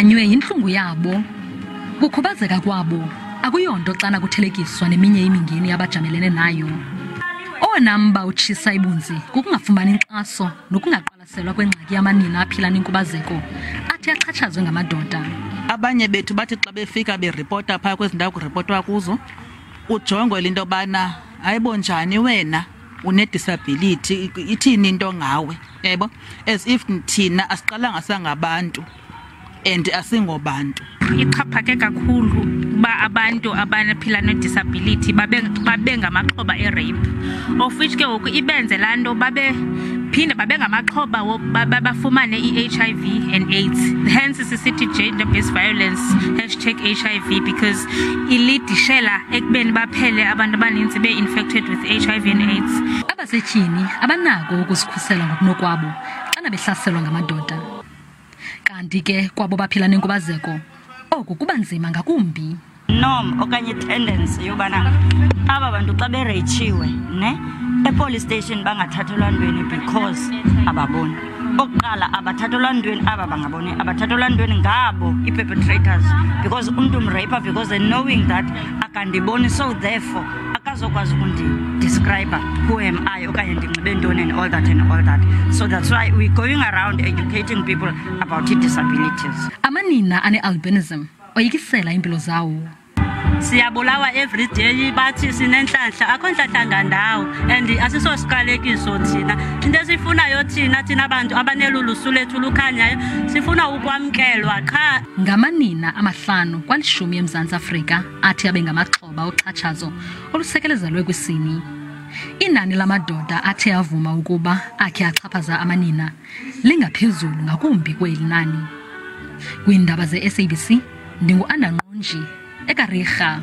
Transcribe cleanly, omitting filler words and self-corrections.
Anywe inhlungu yabo, kukhubazeka kwabo, akuyonto xana kuthelekiswa neminye imingeni abajamelene nayo. Onamba utshisa ibunzi kukungafumani inkxaso nokungaqwalaselwa kwengxaki yamanina aphila nenkubazeko athi axhatshazwe ngamadoda. Abanye bethu bathi xa befika beripota phaa kwezindawo kuripotwa kuzo ujongwe into bana ayibonjani wena une-disability ithini into ngawe, yebo, as if thina asiqalanga sangabantu and asingobantu. Ichaphake kakhulu ba abantu abaphila ne-disability babe ngamaxhoba e-rape, of which ke ngoku ibenze laa nto phinde babe ngamaxhoba bafumane i-HIV and AIDS. Hence sisithi gender-based violence #HIV, because ilidishela ekubeni baphele abantu abaninzi be-infected with HIV and AIDS. Abasetyhini abanako ukuzikhusela ngokunokwabo xana behlaselwa ngamadoda. Kanti ke kwabo baphila nenkubazeko oku kuba nzima ngakumbi. Norm okanye tendency yobana aba bantu xa berechiwe epolice station bangathathelwa ntweni because ababoni. Oqala abathathelwa ntweni aba bangaboni, abathathelwa ntweni ngabo i-perpetrators, because umntu umrape because they knowing that akandiboni, so therefore akazokwazi describe who am I okanye ndinxibe ntoni and all that. So that's why we're going around educating people about disabilities. Amanina ane-albinism oyikisela impilo zawo. Siyabulawa every day bathi sinenhlanhla, akho nhlanhla ngandawo, and asisosiqalekiso thina. Into esifunayo thina abantu abanelulusu lethu lukhanyayo sifuna ukwamkelwa qha. Ngamanina amahlanu kwalishumi eMzantsi Afrika athi abe ngamaxhoba oxhatshazo olusekelezelwe kwisini. Inani lamadoda athi avuma ukuba akhe achaphaza amanina lingaphezulu ngakumbi kweli nani. Kwindaba ze SABC ndingu-Abanokukhubazeka, eKariega.